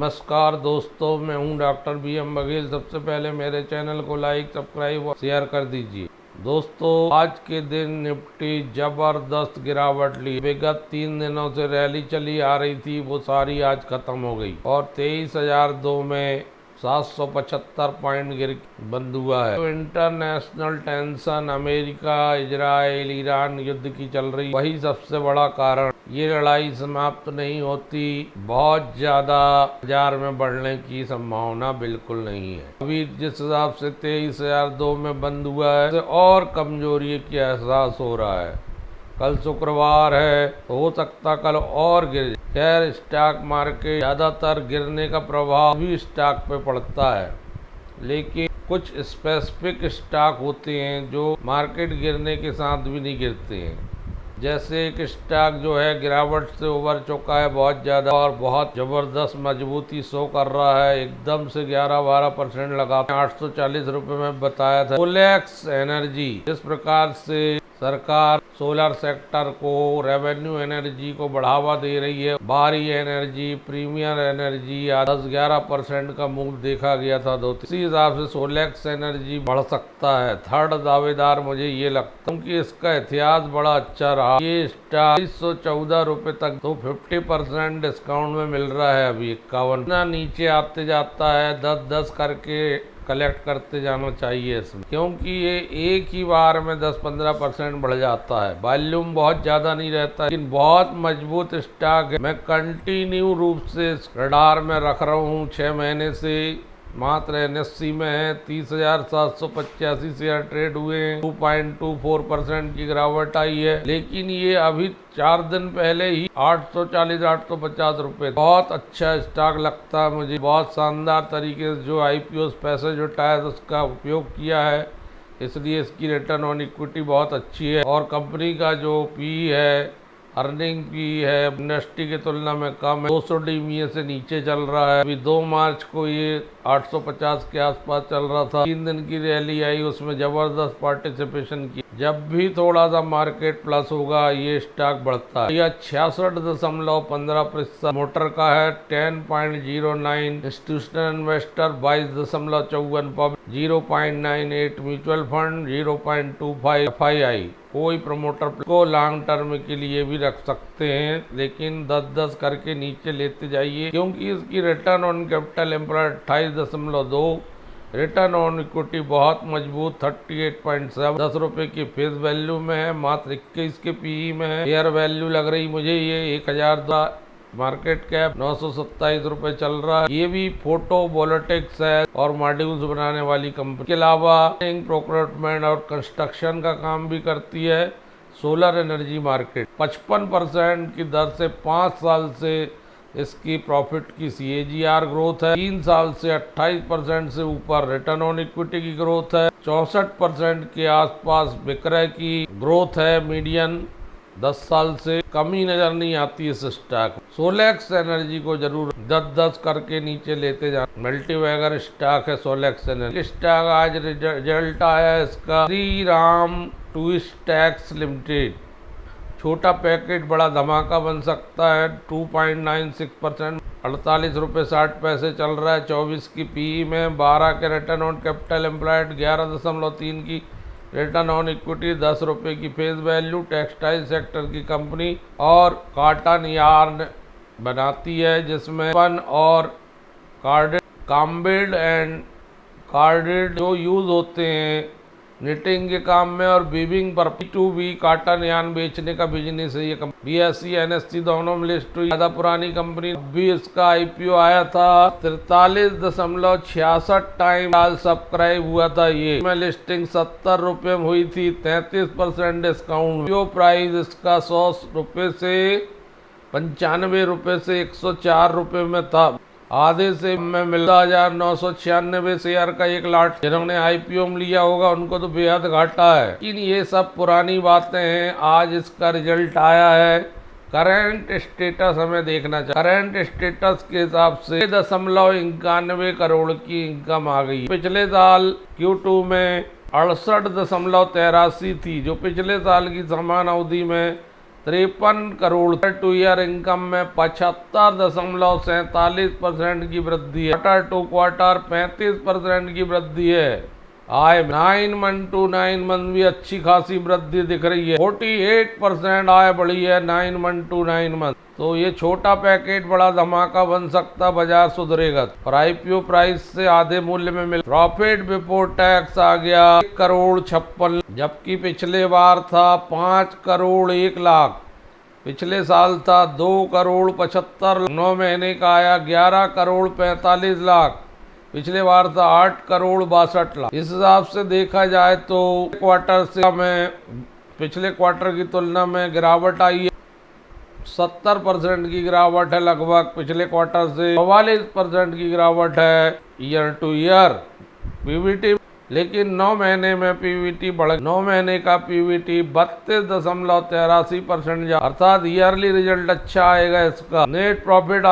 नमस्कार दोस्तों, मैं हूं डॉक्टर BM बघेल। सबसे पहले मेरे चैनल को लाइक, सब्सक्राइब और शेयर कर दीजिए। दोस्तों, आज के दिन निफ्टी जबरदस्त गिरावट ली। विगत 3 दिनों से रैली चली आ रही थी, वो सारी आज खत्म हो गई और 23,002 में 775 पॉइंट गिर बंद हुआ है। तो international tension, America, Israel, Iran युद्ध की चल रही, वही सबसे बड़ा कारण। ये लड़ाई समाप्त नहीं होती, बहुत ज्यादा बाजार में बढ़ने की संभावना बिल्कुल नहीं है। अभी जिस हिसाब से 23,002 में बंद हुआ है और कमजोरी की एहसास हो रहा है। कल शुक्रवार है, तो हो सकता कल और गिर जाए। खैर, स्टॉक मार्केट ज़्यादातर गिरने का प्रभाव भी स्टॉक पे पड़ता है, लेकिन कुछ स्पेसिफिक स्टॉक होते हैं जो मार्केट गिरने के साथ भी नहीं गिरते हैं। जैसे एक स्टॉक जो है गिरावट से उबर चुका है बहुत ज़्यादा और बहुत ज़बरदस्त मजबूती शो कर रहा है, एकदम से 11-12% लगा 840 रुपये में बताया था। सोलेक्स एनर्जी, जिस प्रकार से सरकार सोलर सेक्टर को, रेवेन्यू एनर्जी को बढ़ावा दे रही है, बाहरी एनर्जी, प्रीमियर एनर्जी 10-11% का मूव देखा गया था। इसी हिसाब से सोलेक्स एनर्जी बढ़ सकता है। थर्ड दावेदार मुझे ये लगता है, क्योंकि इसका इतिहास बड़ा अच्छा रहा। ये स्टॉक 214 रुपये तक तो 50% डिस्काउंट में मिल रहा है। अभी 51 नीचे आते जाता है, 10-10 करके कलेक्ट करते जाना चाहिए इसमें, क्योंकि ये एक ही बार में 10-15% बढ़ जाता है। वॉल्यूम बहुत ज़्यादा नहीं रहता, लेकिन बहुत मजबूत स्टॉक है। मैं कंटिन्यू रूप से रडार में रख रहा हूँ 6 महीने से। मात्र NSE में है, 30,785 शेयर ट्रेड हुए हैं, 2.24% की गिरावट आई है। लेकिन ये अभी 4 दिन पहले ही 840-850 रुपये, बहुत अच्छा स्टॉक लगता है मुझे। बहुत शानदार तरीके से जो IPO पैसे जुटाया था उसका उपयोग किया है, इसलिए इसकी रिटर्न ऑन इक्विटी बहुत अच्छी है। और कंपनी का जो PE है, अर्निंग की है, इंडस्ट्री की तुलना में कम है, 200 DMA से नीचे चल रहा है। अभी 2 मार्च को ये 850 के आसपास चल रहा था। 3 दिन की रैली आई, उसमें जबरदस्त पार्टिसिपेशन की। जब भी थोड़ा सा मार्केट प्लस होगा, ये स्टॉक बढ़ता है। यह 66.15% मोटर का है, 10.09 institutional investor, 22.54 public, 0.98 mutual fund, 0.25 FII। कोई प्रमोटर को लॉन्ग टर्म के लिए भी रख सकते हैं, लेकिन 10-10 करके नीचे लेते जाइए, क्योंकि इसकी return on capital employed 28.2, return on equity बहुत मजबूत 38.7, 10 रुपये की फेस वैल्यू में है, मात्र 21 के PE में है। फेयर वैल्यू लग रही मुझे ये 1000, मार्केट कैप 927 रुपये चल रहा है। ये भी फोटो वोल्टेइक्स है और मॉड्यूल्स बनाने वाली कंपनी के अलावा प्रोक्योरमेंट और कंस्ट्रक्शन का काम भी करती है। सोलर एनर्जी मार्केट 55% की दर से 5 साल से इसकी प्रॉफिट की CAGR ग्रोथ है। 3 साल से 28% से ऊपर रिटर्न ऑन इक्विटी की ग्रोथ है। 64% के आसपास विक्रय की ग्रोथ है। मीडियन 10 साल से कमी नजर नहीं आती इस स्टॉक। सोलेक्स एनर्जी को जरूर 10-10 करके नीचे लेते जाना। मल्टीबैगर स्टॉक है सोलेक्स एनर्जी। स्टॉक आज रिजल्ट आया इसका। श्री राम ट्यूबस्टैक्स लिमिटेड, छोटा पैकेट बड़ा धमाका बन सकता है। 2.96%, 48 रुपये 60 पैसे चल रहा है। 24 की PE में, 12 के रिटर्न ऑन कैपिटल एम्प्लॉयड, 11.3 की रिटर्न ऑन इक्विटी, 10 रुपये की फेस वैल्यू। टेक्सटाइल सेक्टर की कंपनी और कॉटन यार्न बनाती है, जिसमें पन और कार्डेड, काम्बेड एंड कार्डेड जो यूज होते हैं निटिंग के काम में और वीविंग पर। B2B कॉटन यार्न बेचने का बिजनेस है ये कंपनी। BSE NSE दोनों में लिस्ट हुई। ज्यादा पुरानी कंपनी, अभी इसका IPO आया था। 43.66 टाइम साल सब्सक्राइब हुआ था। ये में लिस्टिंग 70 रुपये में हुई थी, 33% डिस्काउंट। IPO प्राइस इसका 100 रुपये से 95 रुपये से 104 रुपये में था। आधे से में मिला 1996 शेयर का एक लाट। जिन्होंने IPO में लिया होगा उनको तो बेहद घाटा है, लेकिन ये सब पुरानी बातें हैं। आज इसका रिजल्ट आया है। करंट स्टेटस हमें देखना चाहिए। करंट स्टेटस के हिसाब से 91 करोड़ की इनकम आ गई। पिछले साल Q2 में 68.83 थी, जो पिछले साल की समान अवधि में 53 करोड़। टू ईयर इनकम में 75.47% की वृद्धि है। क्वार्टर टू क्वार्टर 35% की वृद्धि है। आय 9 मंथ टू 9 मंथ भी अच्छी खासी वृद्धि दिख रही है। 48% आय बढ़ी है 9 मंथ टू 9 मंथ। तो ये छोटा पैकेट बड़ा धमाका बन सकता, बाजार सुधरेगा और आईपीओ प्राइस से आधे मूल्य में मिल। प्रॉफिट बिफोर टैक्स आ गया 1 करोड़ 56, जबकि पिछले बार था 5 करोड़ 1 लाख। पिछले साल था 2 करोड़ 75। 9 महीने का आया 11 करोड़ 45 लाख। पिछले बार था 8 करोड़ 62 लाख। इस हिसाब से देखा जाए तो क्वार्टर से में पिछले क्वार्टर की तुलना में गिरावट आई है। 70% की गिरावट है लगभग पिछले क्वार्टर से। 44% की गिरावट है ईयर टू ईयर पीवीटी। लेकिन 9 महीने में पीवीटी बढ़ 9 महीने का पीवीटी 32.83%, अर्थात ईयरली रिजल्ट अच्छा आएगा इसका। नेट प्रॉफिट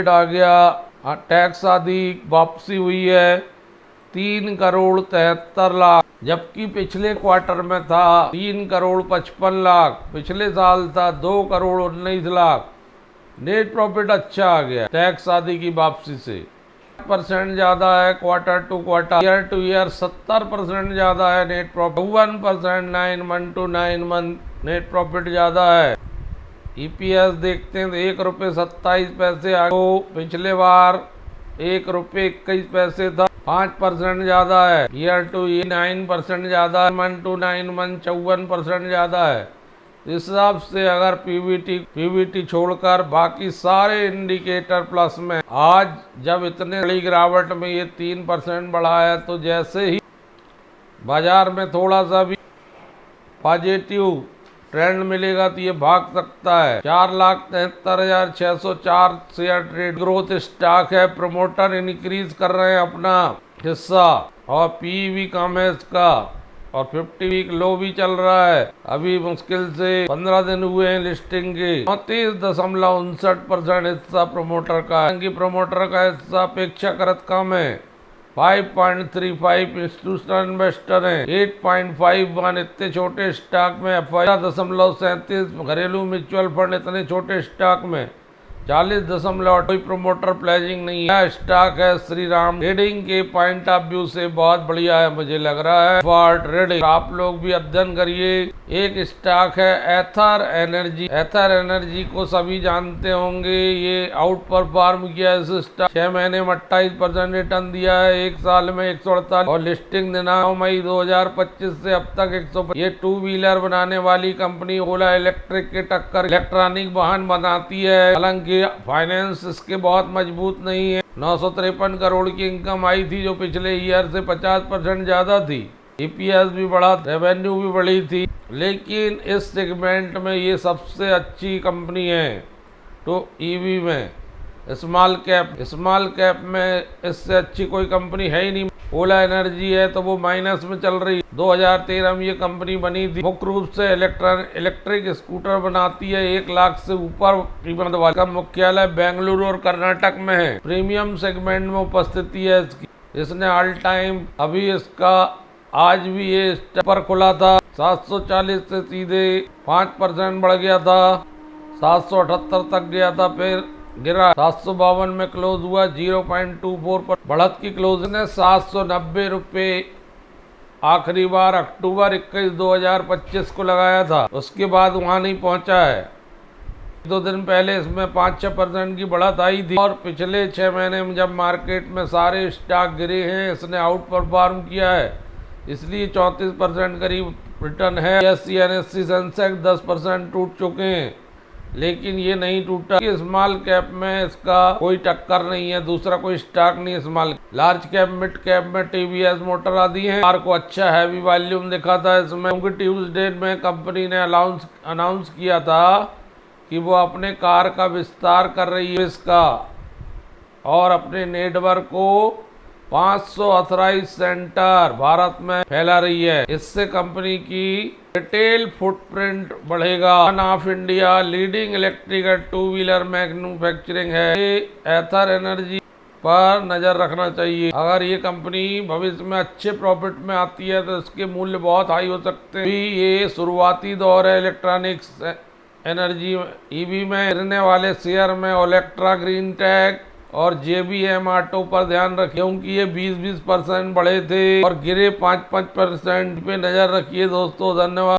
आ गया टैक्स आदि वापसी हुई है 3 करोड़ 73 लाख, जबकि पिछले क्वार्टर में था 3 करोड़ 55 लाख। पिछले साल था 2 करोड़ 19 लाख। नेट प्रॉफिट अच्छा आ गया टैक्स आदि की वापसी से। % ज्यादा है quarter to quarter. Year to year 70% ज्यादा है net profit. 1% 9 month to 9 month net profit ज्यादा है। ईपीएस देखते हैं तो 1 रुपये 27 पैसे आ गए। पिछले बार 1 रुपये 21 पैसे था। 5% ज्यादा है। ईयर टू ईयर 9% ज्यादा है। मंथ टू 9 मंथ 54% ज्यादा है। इस हिसाब से अगर पीवीटी छोड़कर बाकी सारे इंडिकेटर प्लस में, आज जब इतने बड़ी गिरावट में ये 3% बढ़ा है, तो जैसे ही बाजार में थोड़ा सा भी पॉजिटिव ट्रेंड मिलेगा तो ये भाग सकता है। 4,73,604 शेयर ट्रेड। ग्रोथ स्टॉक है। प्रमोटर इंक्रीज कर रहे हैं अपना हिस्सा और पीवी कम है इसका और 50 वीक लो भी चल रहा है। अभी मुश्किल से 15 दिन हुए हैं लिस्टिंग के। 34.59% हिस्सा प्रमोटर का है। प्रमोटर का हिस्सा अपेक्षाकृत कम है। 5.35 इंस्टीट्यूशनल इन्वेस्टर हैं। 8.51 इतने छोटे स्टॉक में। 15.37 घरेलू म्यूचुअल फंड इतने छोटे स्टॉक में। 40.8 कोई प्रमोटर प्लेजिंग नहीं है। स्टॉक है श्री राम। ट्रेडिंग के पॉइंट ऑफ व्यू से बहुत बढ़िया है मुझे लग रहा है फॉर ट्रेडिंग। आप लोग भी अध्ययन करिए। एक स्टॉक है एथर एनर्जी। एथर एनर्जी को सभी जानते होंगे। ये आउट परफॉर्म किया है। इस स्टॉक 6 महीने में 28% रिटर्न दिया है। 1 साल में 148 और लिस्टिंग दिनांक मई 2025 से अब तक 100। ये 2 व्हीलर बनाने वाली कंपनी ओला इलेक्ट्रिक के टक्कर इलेक्ट्रॉनिक वाहन बनाती है। हालांकि फाइनेंस इसके बहुत मजबूत नहीं है। 953 करोड़ की इनकम आई थी जो पिछले ईयर से 50% ज्यादा थी। ईपीएस भी बढ़ा, रेवेन्यू भी बढ़ी थी। लेकिन इस सेगमेंट में ये सबसे अच्छी कंपनी है। तो ईवी में स्मॉल कैप में इससे अच्छी कोई कंपनी है ही नहीं। ओला एनर्जी है तो वो माइनस में चल रही। 2013 में ये कंपनी बनी थी। मुख्य रूप से इलेक्ट्रिक स्कूटर बनाती है। 1 लाख से ऊपर कीमत वाला। मुख्यालय बेंगलुरु और कर्नाटक में है। प्रीमियम सेगमेंट में उपस्थिति है इसकी। इसने ऑल टाइम अभी इसका आज भी ये स्टेप पर खुला था। 740 से सीधे 5% बढ़ गया था। 778 तक गया था, फिर गिरा। 752 में क्लोज हुआ। 0.24 पर बढ़त की क्लोज ने 790 रुपये आखिरी बार अक्टूबर 21, 2025 को लगाया था। उसके बाद वहां नहीं पहुंचा है। 2 दिन पहले इसमें 5-6% की बढ़त आई थी और पिछले 6 महीने में जब मार्केट में सारे स्टॉक गिरे हैं, इसने आउट परफॉर्म किया है, इसलिए 34% करीब रिटर्न है। एससी एनएससी सेंसेक्स 10% टूट चुके हैं, लेकिन ये नहीं टूटा। स्मॉल कैप में इसका कोई टक्कर नहीं है, दूसरा कोई स्टॉक नहीं है small. Large cap mid cap में टीवीएस मोटर आदि हैं। कार को अच्छा हैवी वॉल्यूम दिखा था इसमें। क्योंकि ट्यूसडे में कंपनी ने अनाउंस किया था कि वो अपने कार का विस्तार कर रही है इसका और अपने नेटवर्क को 500 ऑथराइज सेंटर भारत में फैला रही है। इससे कंपनी की रिटेल फुटप्रिंट बढ़ेगा। One of India leading electrical 2 wheeler manufacturing है। एथर एनर्जी पर नजर रखना चाहिए। अगर ये कंपनी भविष्य में अच्छे प्रॉफिट में आती है तो इसके मूल्य बहुत हाई हो सकते हैं। अभी ये शुरुआती दौर है। इलेक्ट्रॉनिक्स एनर्जी ईवी में गिरने वाले शेयर में ओलेक्ट्रा, ग्रीन टेक और जेबीएम ऑटो पर ध्यान रखें, क्योंकि ये 20-20% बढ़े थे और गिरे 5-5% पे नजर रखिए दोस्तों। धन्यवाद।